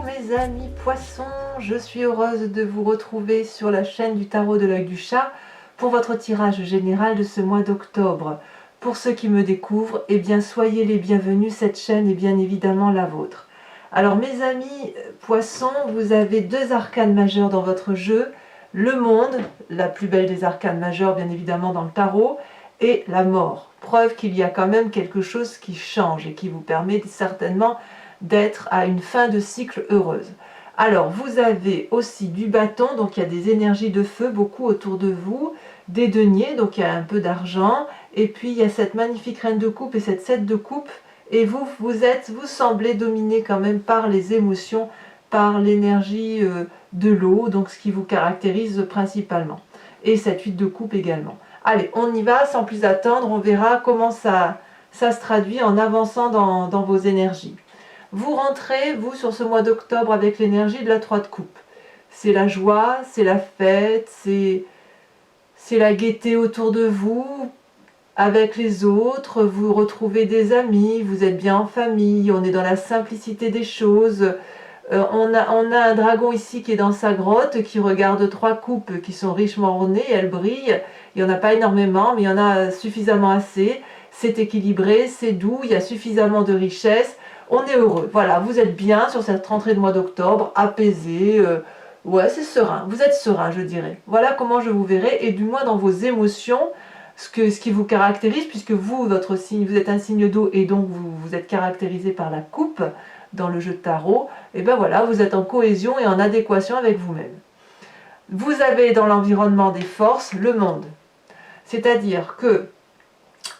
mes amis poissons, je suis heureuse de vous retrouver sur la chaîne du tarot de l'œil du chat pour votre tirage général de ce mois d'octobre. Pour ceux qui me découvrent, eh bien soyez les bienvenus, cette chaîne est bien évidemment la vôtre. Alors mes amis poissons, vous avez deux arcanes majeures dans votre jeu, le monde, la plus belle des arcanes majeures bien évidemment dans le tarot, et la mort. Preuve qu'il y a quand même quelque chose qui change et qui vous permet certainement d'être à une fin de cycle heureuse. Alors vous avez aussi du bâton, donc il y a des énergies de feu beaucoup autour de vous, des deniers, donc il y a un peu d'argent, et puis il y a cette magnifique reine de coupe et cette 7 de coupe, et vous semblez dominé quand même par les émotions, par l'énergie de l'eau, donc ce qui vous caractérise principalement, et cette 8 de coupe également. Allez, on y va, sans plus attendre, on verra comment ça se traduit en avançant dans vos énergies. Vous rentrez, vous, sur ce mois d'octobre avec l'énergie de la 3 de coupe. C'est la joie, c'est la fête, c'est la gaieté autour de vous, avec les autres, vous retrouvez des amis, vous êtes bien en famille, on est dans la simplicité des choses. On a un dragon ici qui est dans sa grotte, qui regarde 3 coupes qui sont richement ornées, elles brillent. Il n'y en a pas énormément, mais il y en a suffisamment assez. C'est équilibré, c'est doux, il y a suffisamment de richesse. On est heureux, voilà, vous êtes bien sur cette rentrée de mois d'octobre, apaisé, ouais, c'est serein, vous êtes serein, je dirais. Voilà comment je vous verrai, et du moins dans vos émotions, ce qui vous caractérise, puisque vous, votre signe, vous êtes un signe d'eau, et donc vous êtes caractérisé par la coupe dans le jeu de tarot, et bien voilà, vous êtes en cohésion et en adéquation avec vous-même. Vous avez dans l'environnement des forces, le monde. C'est-à-dire que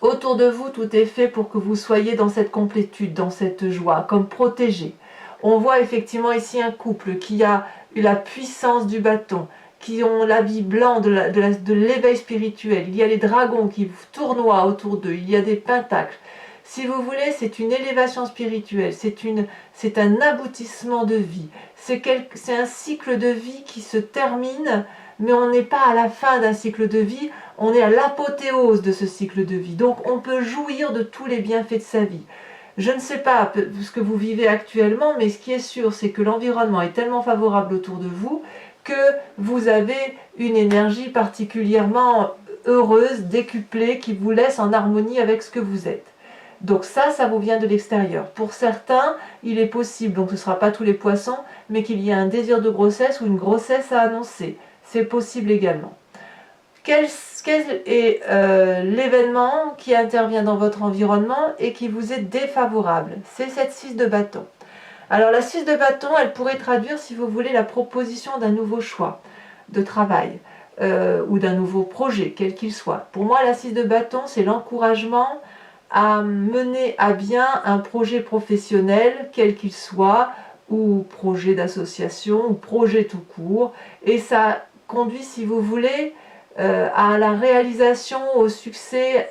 autour de vous, tout est fait pour que vous soyez dans cette complétude, dans cette joie, comme protégé. On voit effectivement ici un couple qui a eu la puissance du bâton, qui ont l'habit blanc de l'éveil spirituel. Il y a les dragons qui tournoient autour d'eux, il y a des pentacles. Si vous voulez, c'est une élévation spirituelle, c'est un aboutissement de vie. C'est un cycle de vie qui se termine, mais on n'est pas à la fin d'un cycle de vie, on est à l'apothéose de ce cycle de vie. Donc on peut jouir de tous les bienfaits de sa vie. Je ne sais pas ce que vous vivez actuellement, mais ce qui est sûr, c'est que l'environnement est tellement favorable autour de vous que vous avez une énergie particulièrement heureuse, décuplée, qui vous laisse en harmonie avec ce que vous êtes. Donc ça vous vient de l'extérieur. Pour certains, il est possible, donc ce ne sera pas tous les poissons, mais qu'il y ait un désir de grossesse ou une grossesse à annoncer. C'est possible également. Quel est l'événement qui intervient dans votre environnement et qui vous est défavorable? C'est cette 6 de bâton. Alors la 6 de bâton, elle pourrait traduire, si vous voulez, la proposition d'un nouveau choix de travail ou d'un nouveau projet, quel qu'il soit. Pour moi, la 6 de bâton, c'est l'encouragement à mener à bien un projet professionnel, quel qu'il soit, ou projet d'association, ou projet tout court, et ça conduit, si vous voulez, à la réalisation, au succès.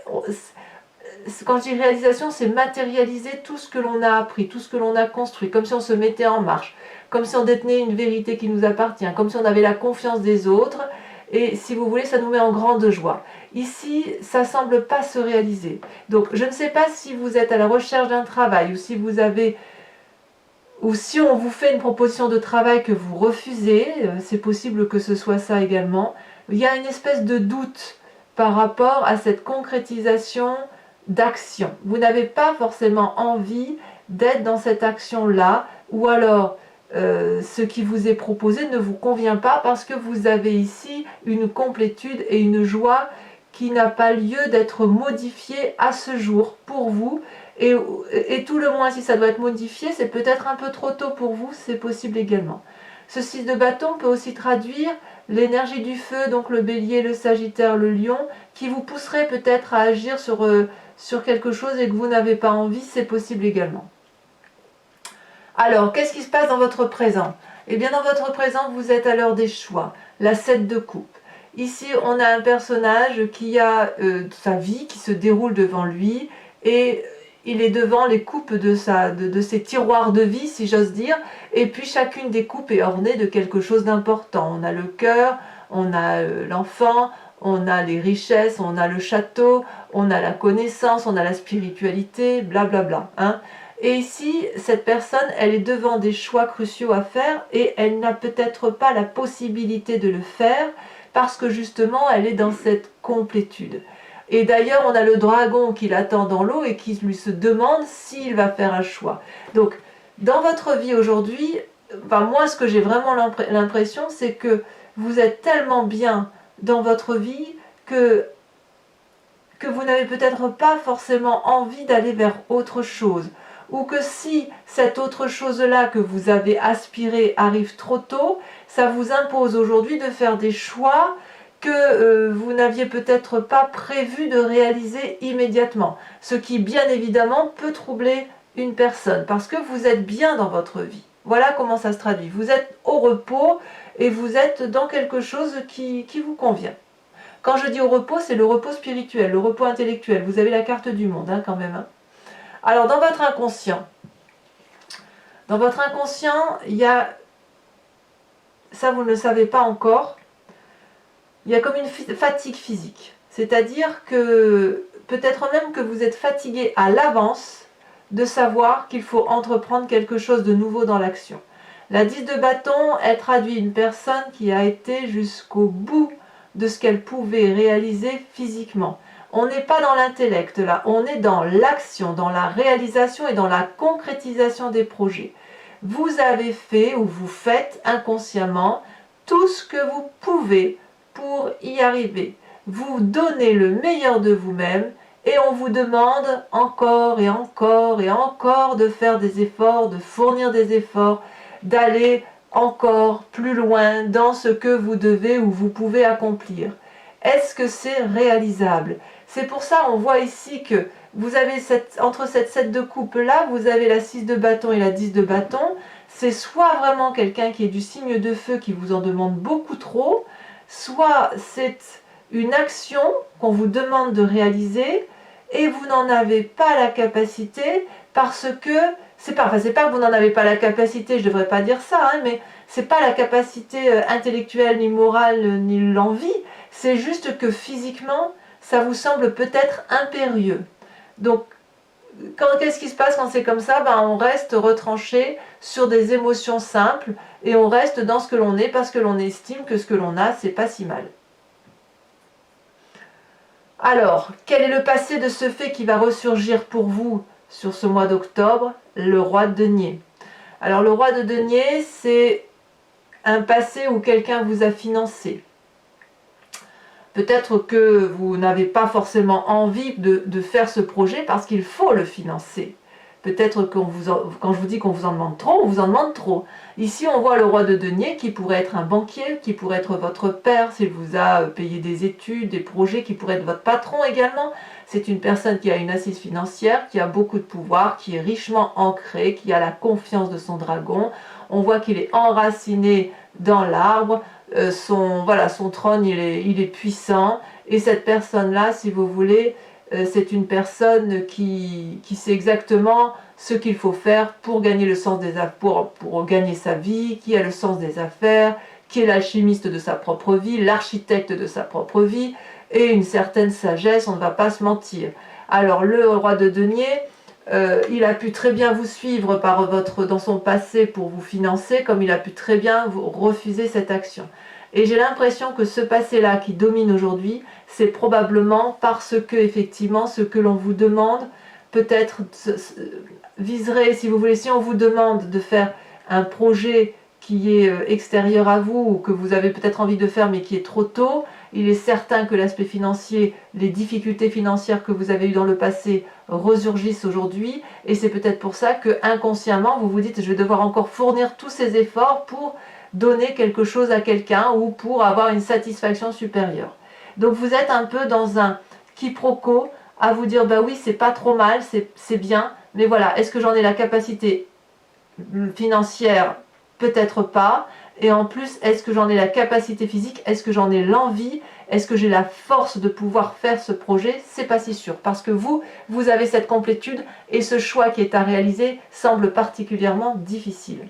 Quand je dis réalisation, c'est matérialiser tout ce que l'on a appris, tout ce que l'on a construit, comme si on se mettait en marche, comme si on détenait une vérité qui nous appartient, comme si on avait la confiance des autres, et si vous voulez, ça nous met en grande joie. Ici, ça ne semble pas se réaliser. Donc, je ne sais pas si vous êtes à la recherche d'un travail, ou si on vous fait une proposition de travail que vous refusez, c'est possible que ce soit ça également. Il y a une espèce de doute par rapport à cette concrétisation d'action. Vous n'avez pas forcément envie d'être dans cette action-là, ou alors ce qui vous est proposé ne vous convient pas parce que vous avez ici une complétude et une joie qui n'a pas lieu d'être modifiée à ce jour pour vous. Et tout le moins, si ça doit être modifié, c'est peut-être un peu trop tôt pour vous, c'est possible également. Ce 6 de bâton peut aussi traduire l'énergie du feu, donc le bélier, le sagittaire, le lion, qui vous pousserait peut-être à agir sur quelque chose et que vous n'avez pas envie, c'est possible également. Alors, qu'est-ce qui se passe dans votre présent? Eh bien, dans votre présent, vous êtes à l'heure des choix, la 7 de coupe. Ici, on a un personnage qui a sa vie qui se déroule devant lui et il est devant les coupes de ses tiroirs de vie, si j'ose dire, et puis chacune des coupes est ornée de quelque chose d'important. On a le cœur, on a l'enfant, on a les richesses, on a le château, on a la connaissance, on a la spiritualité, blablabla. Hein. Et ici, cette personne, elle est devant des choix cruciaux à faire et elle n'a peut-être pas la possibilité de le faire parce que justement, elle est dans cette complétude. Et d'ailleurs, on a le dragon qui l'attend dans l'eau et qui lui se demande s'il va faire un choix. Donc, dans votre vie aujourd'hui, enfin, moi, ce que j'ai vraiment l'impression, c'est que vous êtes tellement bien dans votre vie que vous n'avez peut-être pas forcément envie d'aller vers autre chose. Ou que si cette autre chose-là que vous avez aspiré arrive trop tôt, ça vous impose aujourd'hui de faire des choix que vous n'aviez peut-être pas prévu de réaliser immédiatement. Ce qui, bien évidemment, peut troubler une personne parce que vous êtes bien dans votre vie. Voilà comment ça se traduit. Vous êtes au repos et vous êtes dans quelque chose qui vous convient. Quand je dis au repos, c'est le repos spirituel, le repos intellectuel. Vous avez la carte du monde, hein, quand même. Hein. Alors, dans votre inconscient, il y a, ça vous ne le savez pas encore, il y a comme une fatigue physique. C'est-à-dire que peut-être même que vous êtes fatigué à l'avance de savoir qu'il faut entreprendre quelque chose de nouveau dans l'action. La 10 de bâton, elle traduit une personne qui a été jusqu'au bout de ce qu'elle pouvait réaliser physiquement. On n'est pas dans l'intellect là, on est dans l'action, dans la réalisation et dans la concrétisation des projets. Vous avez fait ou vous faites inconsciemment tout ce que vous pouvez pour y arriver. Vous donnez le meilleur de vous-même et on vous demande encore et encore et encore de faire des efforts, de fournir des efforts, d'aller encore plus loin dans ce que vous devez ou vous pouvez accomplir. Est-ce que c'est réalisable? C'est pour ça on voit ici que vous avez entre cette 7 de coupe là, vous avez la 6 de bâton et la 10 de bâton. C'est soit vraiment quelqu'un qui est du signe de feu qui vous en demande beaucoup trop, soit c'est une action qu'on vous demande de réaliser et vous n'en avez pas la capacité parce que c'est pas que vous n'en avez pas la capacité, je devrais pas dire ça, hein, mais c'est pas la capacité intellectuelle ni morale ni l'envie, c'est juste que physiquement ça vous semble peut-être impérieux. Donc qu'est-ce qui se passe quand c'est comme ça? On reste retranché sur des émotions simples et on reste dans ce que l'on est parce que l'on estime que ce que l'on a, c'est pas si mal. Alors, quel est le passé de ce fait qui va ressurgir pour vous sur ce mois d'octobre? Le roi de denier. Alors le roi de denier, c'est un passé où quelqu'un vous a financé. Peut-être que vous n'avez pas forcément envie de faire ce projet parce qu'il faut le financer. Peut-être quand je vous dis qu'on vous en demande trop, on vous en demande trop. Ici, on voit le roi de denier qui pourrait être un banquier, qui pourrait être votre père s'il vous a payé des études, des projets, qui pourrait être votre patron également. C'est une personne qui a une assise financière, qui a beaucoup de pouvoir, qui est richement ancrée, qui a la confiance de son dragon. On voit qu'il est enraciné dans l'arbre. Son trône, il est puissant. Et cette personne-là, si vous voulez, c'est une personne qui sait exactement ce qu'il faut faire pour gagner le sens des affaires, pour gagner sa vie, qui a le sens des affaires, qui est l'alchimiste de sa propre vie, l'architecte de sa propre vie, et une certaine sagesse, on ne va pas se mentir. Alors le roi de denier, il a pu très bien vous suivre dans son passé pour vous financer, comme il a pu très bien vous refuser cette action. Et j'ai l'impression que ce passé-là qui domine aujourd'hui, c'est probablement parce que, effectivement, ce que l'on vous demande, peut-être viserait, si vous voulez, si on vous demande de faire un projet qui est extérieur à vous, ou que vous avez peut-être envie de faire, mais qui est trop tôt, il est certain que l'aspect financier, les difficultés financières que vous avez eues dans le passé resurgissent aujourd'hui, et c'est peut-être pour ça que, inconsciemment, vous vous dites, je vais devoir encore fournir tous ces efforts pour donner quelque chose à quelqu'un ou pour avoir une satisfaction supérieure. Donc vous êtes un peu dans un quiproquo à vous dire, bah oui, c'est pas trop mal, c'est bien, mais voilà, est-ce que j'en ai la capacité financière? Peut-être pas. Et en plus, est-ce que j'en ai la capacité physique? Est-ce que j'en ai l'envie? Est-ce que j'ai la force de pouvoir faire ce projet? C'est pas si sûr, parce que vous avez cette complétude et ce choix qui est à réaliser semble particulièrement difficile.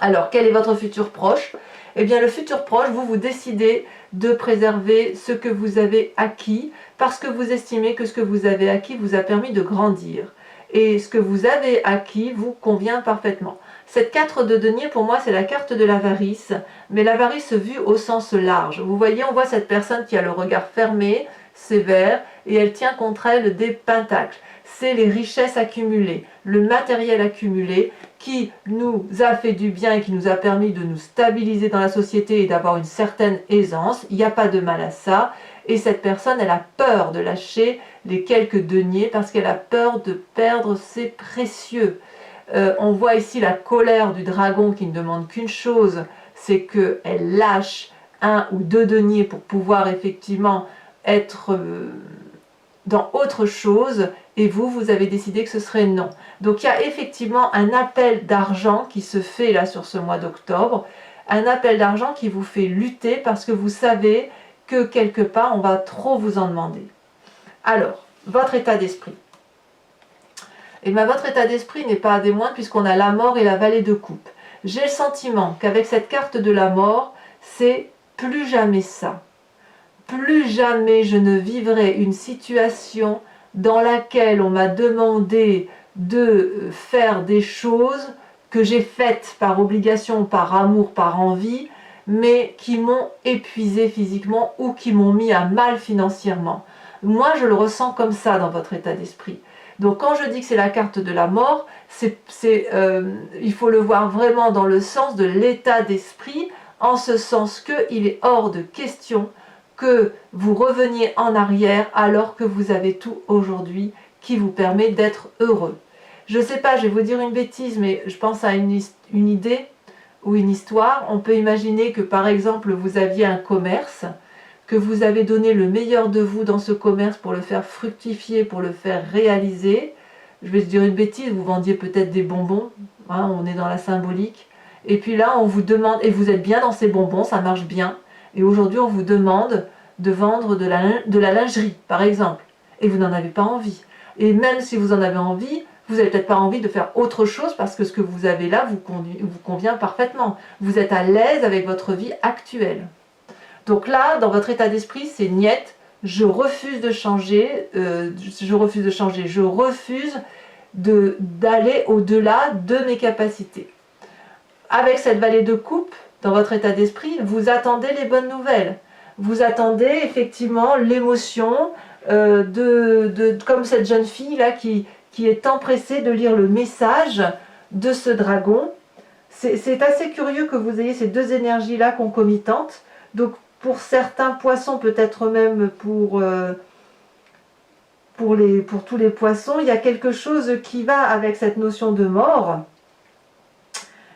Alors, quel est votre futur proche? Eh bien, le futur proche, vous décidez de préserver ce que vous avez acquis parce que vous estimez que ce que vous avez acquis vous a permis de grandir. et ce que vous avez acquis vous convient parfaitement. Cette carte de denier, pour moi, c'est la carte de l'avarice, mais l'avarice vue au sens large. Vous voyez, on voit cette personne qui a le regard fermé, sévère, et elle tient contre elle des pentacles. C'est les richesses accumulées, le matériel accumulé qui nous a fait du bien et qui nous a permis de nous stabiliser dans la société et d'avoir une certaine aisance. Il n'y a pas de mal à ça. Et cette personne, elle a peur de lâcher les quelques deniers parce qu'elle a peur de perdre ses précieux. On voit ici la colère du dragon qui ne demande qu'une chose, c'est qu'elle lâche 1 ou 2 deniers pour pouvoir effectivement être dans autre chose, et vous avez décidé que ce serait non. Donc il y a effectivement un appel d'argent qui se fait là sur ce mois d'octobre, un appel d'argent qui vous fait lutter parce que vous savez que quelque part on va trop vous en demander. Alors, votre état d'esprit. Et bien votre état d'esprit n'est pas des moindres puisqu'on a la mort et la vallée de coupe. J'ai le sentiment qu'avec cette carte de la mort, c'est plus jamais ça. Plus jamais je ne vivrai une situation dans laquelle on m'a demandé de faire des choses que j'ai faites par obligation, par amour, par envie, mais qui m'ont épuisé physiquement ou qui m'ont mis à mal financièrement. Moi, je le ressens comme ça dans votre état d'esprit. Donc quand je dis que c'est la carte de la mort, il faut le voir vraiment dans le sens de l'état d'esprit, en ce sens qu'il est hors de question que vous reveniez en arrière alors que vous avez tout aujourd'hui qui vous permet d'être heureux. Je ne sais pas, je vais vous dire une bêtise, mais je pense à une idée ou une histoire. On peut imaginer que par exemple vous aviez un commerce, que vous avez donné le meilleur de vous dans ce commerce pour le faire fructifier, pour le faire réaliser. Je vais te dire une bêtise, vous vendiez peut-être des bonbons, hein, on est dans la symbolique, et puis là on vous demande, et vous êtes bien dans ces bonbons, ça marche bien, et aujourd'hui on vous demande de vendre de la lingerie par exemple, et vous n'en avez pas envie. Et même si vous en avez envie, vous n'avez peut-être pas envie de faire autre chose parce que ce que vous avez là vous convient parfaitement. Vous êtes à l'aise avec votre vie actuelle. Donc là, dans votre état d'esprit, c'est niet, je refuse de changer, je refuse d'aller au-delà de mes capacités. Avec cette vallée de coupe, dans votre état d'esprit, vous attendez les bonnes nouvelles. Vous attendez effectivement l'émotion comme cette jeune fille là qui est empressée de lire le message de ce dragon. C'est assez curieux que vous ayez ces deux énergies là concomitantes. Donc pour certains poissons, peut-être même pour tous les poissons, il y a quelque chose qui va avec cette notion de mort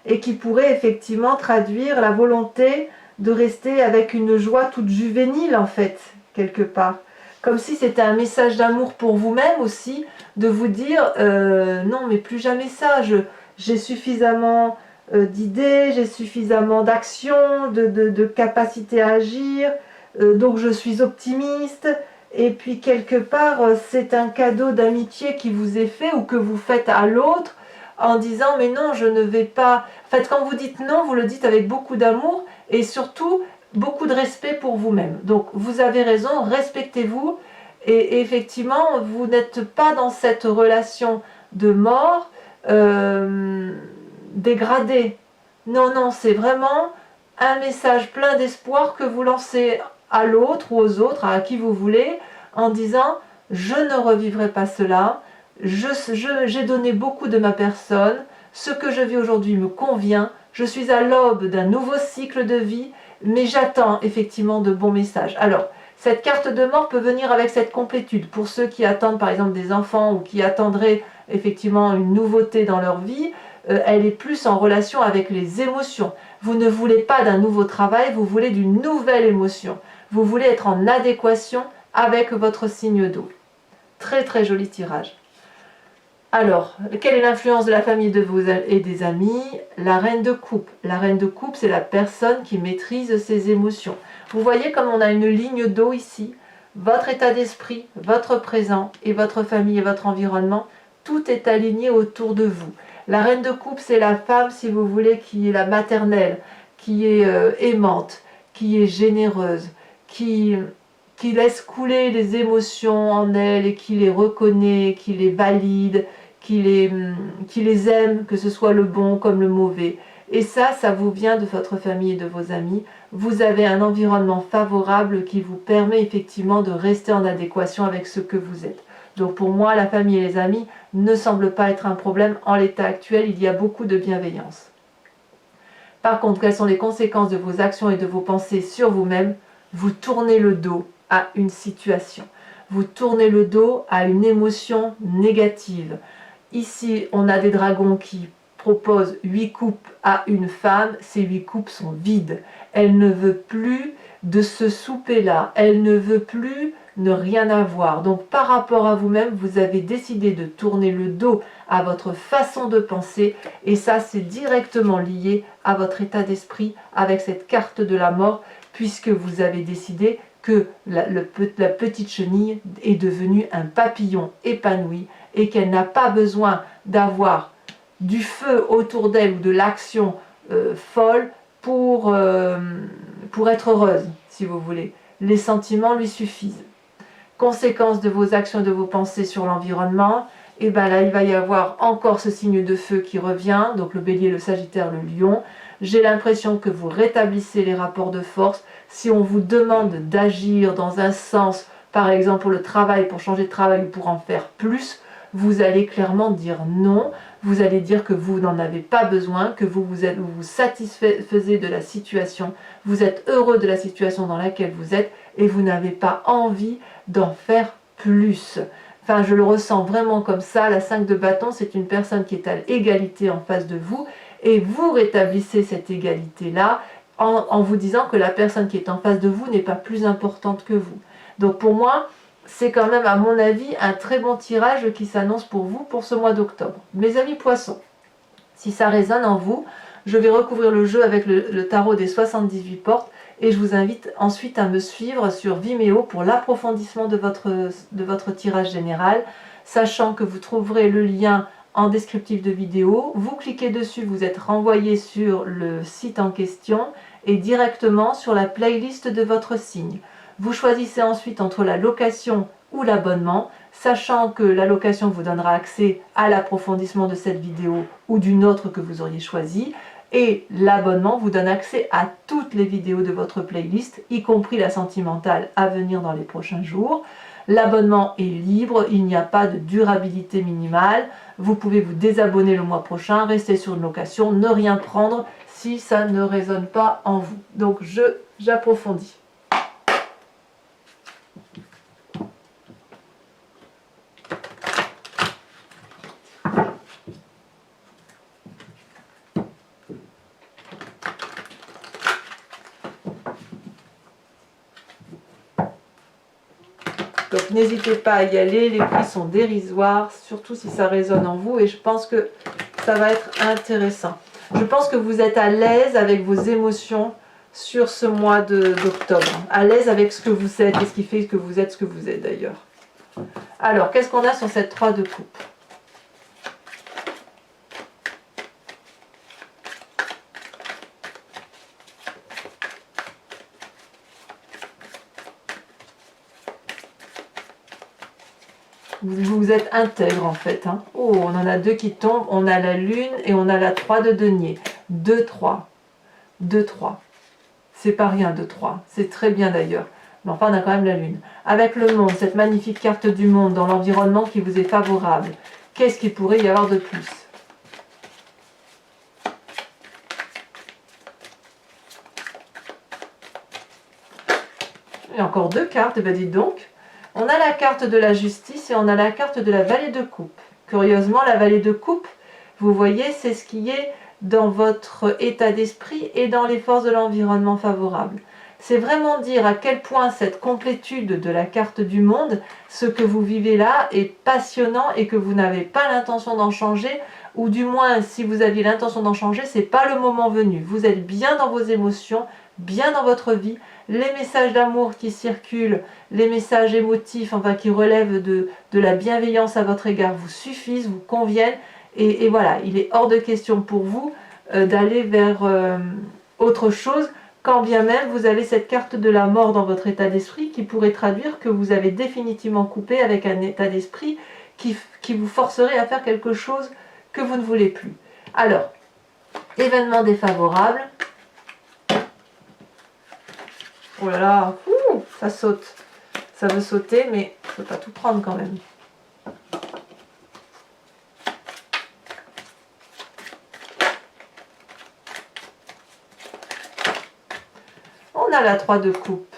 et qui pourrait effectivement traduire la volonté de rester avec une joie toute juvénile en fait, quelque part. Comme si c'était un message d'amour pour vous-même aussi, de vous dire non mais plus jamais ça, j'ai suffisamment d'idées, j'ai suffisamment d'actions, de capacité à agir, donc je suis optimiste, et puis quelque part c'est un cadeau d'amitié qui vous est fait ou que vous faites à l'autre en disant mais non je ne vais pas, en fait quand vous dites non vous le dites avec beaucoup d'amour et surtout beaucoup de respect pour vous-même. Donc vous avez raison, respectez-vous et effectivement vous n'êtes pas dans cette relation de mort dégradée. Non, non, c'est vraiment un message plein d'espoir que vous lancez à l'autre ou aux autres, à qui vous voulez, en disant je ne revivrai pas cela, j'ai donné beaucoup de ma personne, ce que je vis aujourd'hui me convient, je suis à l'aube d'un nouveau cycle de vie, mais j'attends effectivement de bons messages. Alors, cette carte de mort peut venir avec cette complétude. Pour ceux qui attendent par exemple des enfants ou qui attendraient effectivement une nouveauté dans leur vie, elle est plus en relation avec les émotions. Vous ne voulez pas d'un nouveau travail, vous voulez d'une nouvelle émotion. Vous voulez être en adéquation avec votre signe d'eau. Très très joli tirage. Alors, quelle est l'influence de la famille et des amis? La reine de coupe. La reine de coupe, c'est la personne qui maîtrise ses émotions. Vous voyez comme on a une ligne d'eau ici. Votre état d'esprit, votre présent et votre famille et votre environnement, tout est aligné autour de vous. La reine de coupe, c'est la femme, si vous voulez, qui est la maternelle, qui est aimante, qui est généreuse, qui laisse couler les émotions en elle et qui les reconnaît, qui les valide, qui les aime, que ce soit le bon comme le mauvais. Et ça vous vient de votre famille et de vos amis. Vous avez un environnement favorable qui vous permet effectivement de rester en adéquation avec ce que vous êtes. Donc pour moi, la famille et les amis ne semblent pas être un problème. En l'état actuel, il y a beaucoup de bienveillance. Par contre, quelles sont les conséquences de vos actions et de vos pensées sur vous-même? Vous tournez le dos à une situation. Vous tournez le dos à une émotion négative. Ici, on a des dragons qui proposent 8 coupes à une femme. Ces 8 coupes sont vides. Elle ne veut plus de ce souper-là. Elle ne veut plus ne rien avoir. Donc par rapport à vous-même, vous avez décidé de tourner le dos à votre façon de penser. Et ça, c'est directement lié à votre état d'esprit avec cette carte de la mort, puisque vous avez décidé que la petite chenille est devenue un papillon épanoui et qu'elle n'a pas besoin d'avoir du feu autour d'elle ou de l'action folle pour être heureuse, si vous voulez. Les sentiments lui suffisent. Conséquence de vos actions et de vos pensées sur l'environnement, et bien là il va y avoir encore ce signe de feu qui revient, donc le bélier, le sagittaire, le lion. J'ai l'impression que vous rétablissez les rapports de force. Si on vous demande d'agir dans un sens, par exemple pour le travail, pour changer de travail ou pour en faire plus, vous allez clairement dire non. Vous allez dire que vous n'en avez pas besoin, que vous vous satisfaisez de la situation, vous êtes heureux de la situation dans laquelle vous êtes et vous n'avez pas envie d'en faire plus. Enfin, je le ressens vraiment comme ça. La 5 de bâton, c'est une personne qui est à l'égalité en face de vous et vous rétablissez cette égalité-là en vous disant que la personne qui est en face de vous n'est pas plus importante que vous. Donc pour moi, c'est quand même, à mon avis, un très bon tirage qui s'annonce pour vous pour ce mois d'octobre. Mes amis poissons, si ça résonne en vous, je vais recouvrir le jeu avec le tarot des 78 portes et je vous invite ensuite à me suivre sur Vimeo pour l'approfondissement de votre tirage général, sachant que vous trouverez le lien en descriptif de vidéo. Vous cliquez dessus, vous êtes renvoyé sur le site en question et directement sur la playlist de votre signe. Vous choisissez ensuite entre la location ou l'abonnement, sachant que la location vous donnera accès à l'approfondissement de cette vidéo ou d'une autre que vous auriez choisie, et l'abonnement vous donne accès à toutes les vidéos de votre playlist, y compris la sentimentale à venir dans les prochains jours. L'abonnement est libre, il n'y a pas de durabilité minimale, vous pouvez vous désabonner le mois prochain, rester sur une location, ne rien prendre si ça ne résonne pas en vous. Donc j'approfondis. Donc n'hésitez pas à y aller, les prix sont dérisoires, surtout si ça résonne en vous et je pense que ça va être intéressant. Je pense que vous êtes à l'aise avec vos émotions sur ce mois d'octobre, à l'aise avec ce que vous êtes et ce qui fait que vous êtes ce que vous êtes d'ailleurs. Alors, qu'est-ce qu'on a sur cette 3 de coupe ? Vous êtes intègre en fait. Hein. Oh, on en a 2 qui tombent. On a la lune et on a la 3 de denier. 2, 3. 2, 3. C'est pas rien, 2, 3. C'est très bien d'ailleurs. Mais enfin, on a quand même la lune. Avec le monde, cette magnifique carte du monde dans l'environnement qui vous est favorable. Qu'est-ce qu'il pourrait y avoir de plus ? Il y a encore 2 cartes, ben dites donc. On a la carte de la justice et on a la carte de la vallée de coupe. Curieusement, la vallée de coupe, vous voyez, c'est ce qui est dans votre état d'esprit et dans les forces de l'environnement favorable. C'est vraiment dire à quel point cette complétude de la carte du monde, ce que vous vivez là, est passionnant et que vous n'avez pas l'intention d'en changer, ou du moins, si vous aviez l'intention d'en changer, c'est pas le moment venu. Vous êtes bien dans vos émotions, bien dans votre vie. Les messages d'amour qui circulent, les messages émotifs, enfin qui relèvent de la bienveillance à votre égard vous suffisent, vous conviennent. Et voilà, il est hors de question pour vous d'aller vers autre chose, quand bien même vous avez cette carte de la mort dans votre état d'esprit qui pourrait traduire que vous avez définitivement coupé avec un état d'esprit qui vous forcerait à faire quelque chose que vous ne voulez plus. Alors, événement défavorable. Oh là là, ça saute. Ça veut sauter, mais je ne peux pas tout prendre quand même. On a la 3 de coupe.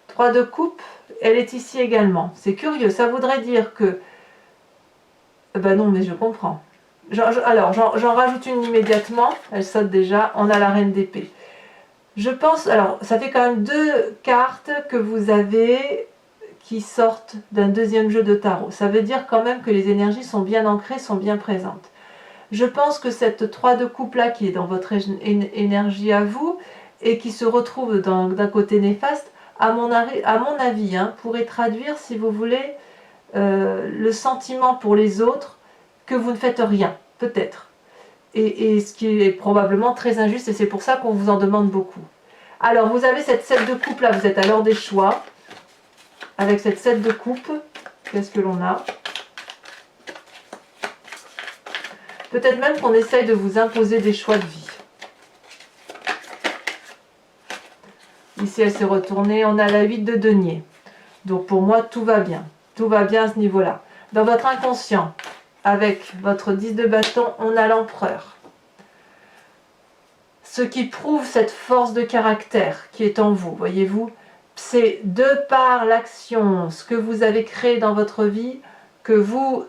3 de coupe, elle est ici également. C'est curieux, ça voudrait dire que... Ben non, mais je comprends. Alors, j'en rajoute une immédiatement. Elle saute déjà. On a la reine d'épée. Je pense... Alors, ça fait quand même 2 cartes que vous avez qui sortent d'un deuxième jeu de tarot. Ça veut dire quand même que les énergies sont bien ancrées, sont bien présentes. Je pense que cette 3 de coupe là qui est dans votre énergie à vous et qui se retrouve d'un côté néfaste, à mon avis, pourrait traduire, si vous voulez, le sentiment pour les autres que vous ne faites rien, peut-être. Et ce qui est probablement très injuste, et c'est pour ça qu'on vous en demande beaucoup. Alors, vous avez cette 7 de coupe là, vous êtes à l'heure des choix. Avec cette 7 de coupe, qu'est-ce que l'on a? Peut-être même qu'on essaye de vous imposer des choix de vie. Ici, elle s'est retournée. On a la 8 de denier. Donc, pour moi, tout va bien. Tout va bien à ce niveau-là. Dans votre inconscient, avec votre 10 de bâton, on a l'empereur. Ce qui prouve cette force de caractère qui est en vous, voyez-vous, c'est de par l'action, ce que vous avez créé dans votre vie, que vous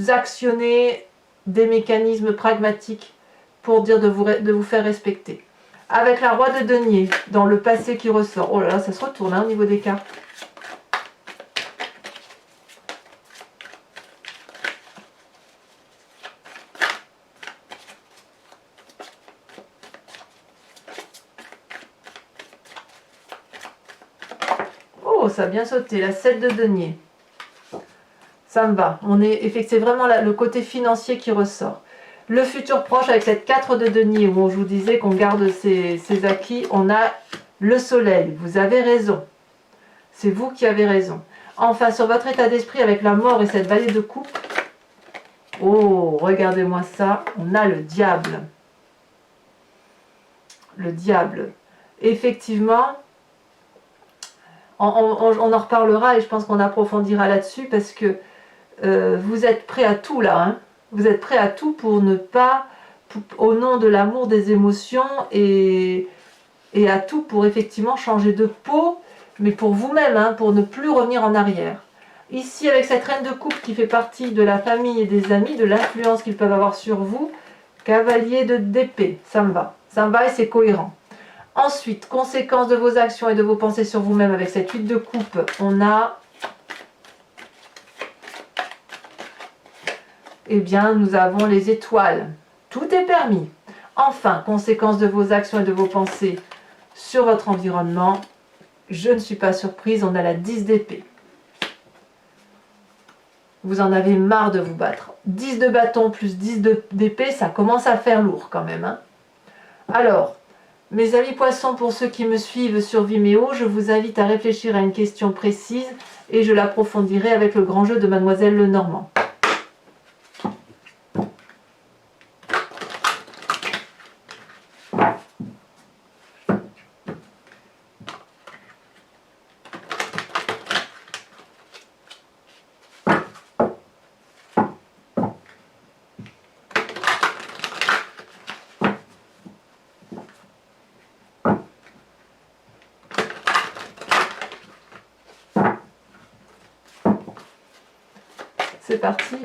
actionnez des mécanismes pragmatiques pour dire de vous faire respecter. Avec la roi de denier, dans le passé qui ressort. Oh là là, ça se retourne au niveau des cartes. Oh, ça a bien sauté, la 7 de denier. Ça me va. C'est vraiment le côté financier qui ressort. Le futur proche avec cette 4 de denier où je vous disais qu'on garde ses acquis, on a le soleil. Vous avez raison. C'est vous qui avez raison. Enfin, sur votre état d'esprit avec la mort et cette vallée de coupe, oh, regardez-moi ça, on a le diable. Le diable. Effectivement, on en reparlera et je pense qu'on approfondira là-dessus parce que vous êtes prêt à tout là, hein. Vous êtes prêt à tout pour ne pas, au nom de l'amour, des émotions et à tout pour effectivement changer de peau, mais pour vous-même, hein, pour ne plus revenir en arrière. Ici, avec cette reine de coupe qui fait partie de la famille et des amis, de l'influence qu'ils peuvent avoir sur vous, cavalier d'épée, ça me va. Ça me va et c'est cohérent. Ensuite, conséquence de vos actions et de vos pensées sur vous-même avec cette 8 de coupe, on a... Eh bien, nous avons les étoiles. Tout est permis. Enfin, conséquence de vos actions et de vos pensées sur votre environnement, je ne suis pas surprise, on a la 10 d'épée. Vous en avez marre de vous battre. 10 de bâton plus 10 d'épée, ça commence à faire lourd quand même, hein. Alors, mes amis poissons, pour ceux qui me suivent sur Vimeo, je vous invite à réfléchir à une question précise et je l'approfondirai avec le grand jeu de Mademoiselle Lenormand. C'est parti.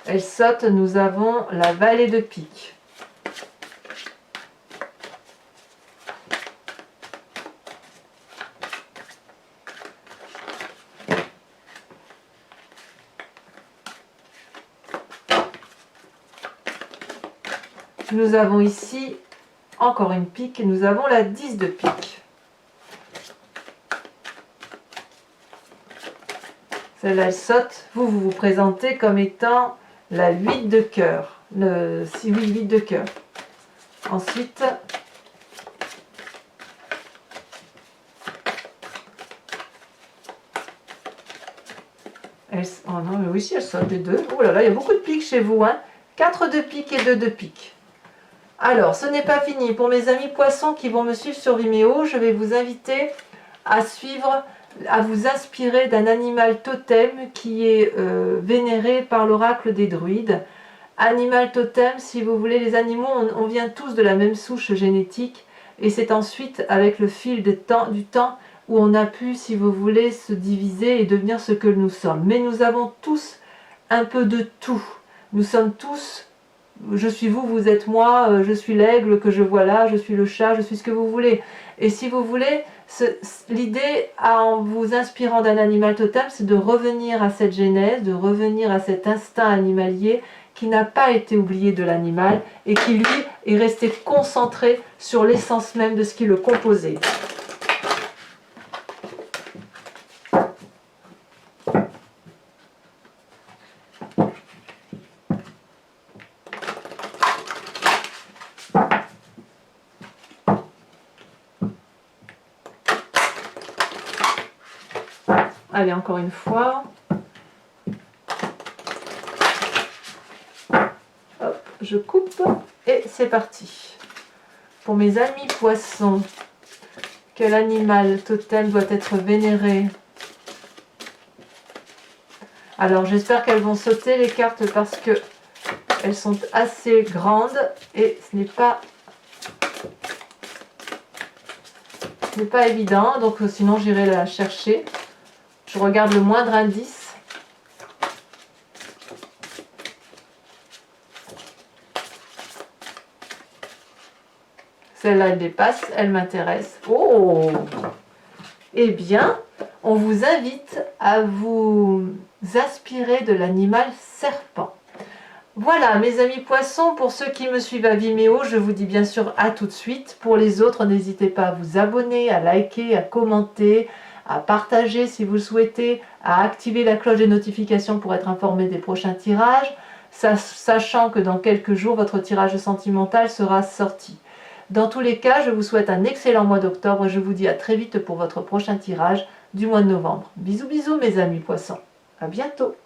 Elle saute, nous avons la vallée de pique. Nous avons ici encore une pique, nous avons la 10 de pique. Celle-là, elle saute. Vous vous présentez comme étant la 8 de cœur. Le 8 de cœur. Ensuite, oh non, mais oui, si elle saute les deux. Oh là là, il y a beaucoup de piques chez vous, hein. 4 de pique et 2 de pique. Alors, ce n'est pas fini. Pour mes amis poissons qui vont me suivre sur Vimeo, je vais vous inviter à suivre, à vous inspirer d'un animal totem qui est vénéré par l'oracle des druides. Animal totem, si vous voulez, les animaux, on vient tous de la même souche génétique, et c'est ensuite avec le fil du temps où on a pu, si vous voulez, se diviser et devenir ce que nous sommes. Mais nous avons tous un peu de tout. Nous sommes tous, je suis vous, vous êtes moi, je suis l'aigle que je vois là, je suis le chat, je suis ce que vous voulez. Et si vous voulez, l'idée en vous inspirant d'un animal totem, c'est de revenir à cette genèse, de revenir à cet instinct animalier qui n'a pas été oublié de l'animal et qui lui est resté concentré sur l'essence même de ce qui le composait. Allez, encore une fois. Hop, je coupe et c'est parti. Pour mes amis poissons, quel animal totem doit être vénéré? Alors j'espère qu'elles vont sauter les cartes parce que elles sont assez grandes et ce n'est pas évident, donc sinon j'irai la chercher. Je regarde le moindre indice. Celle-là, elle dépasse, elle m'intéresse. Oh! Eh bien, on vous invite à vous inspirer de l'animal serpent. Voilà, mes amis poissons, pour ceux qui me suivent à Vimeo, je vous dis bien sûr à tout de suite. Pour les autres, n'hésitez pas à vous abonner, à liker, à commenter, à partager si vous le souhaitez, à activer la cloche des notifications pour être informé des prochains tirages, sachant que dans quelques jours, votre tirage sentimental sera sorti. Dans tous les cas, je vous souhaite un excellent mois d'octobre et je vous dis à très vite pour votre prochain tirage du mois de novembre. Bisous bisous mes amis poissons, à bientôt.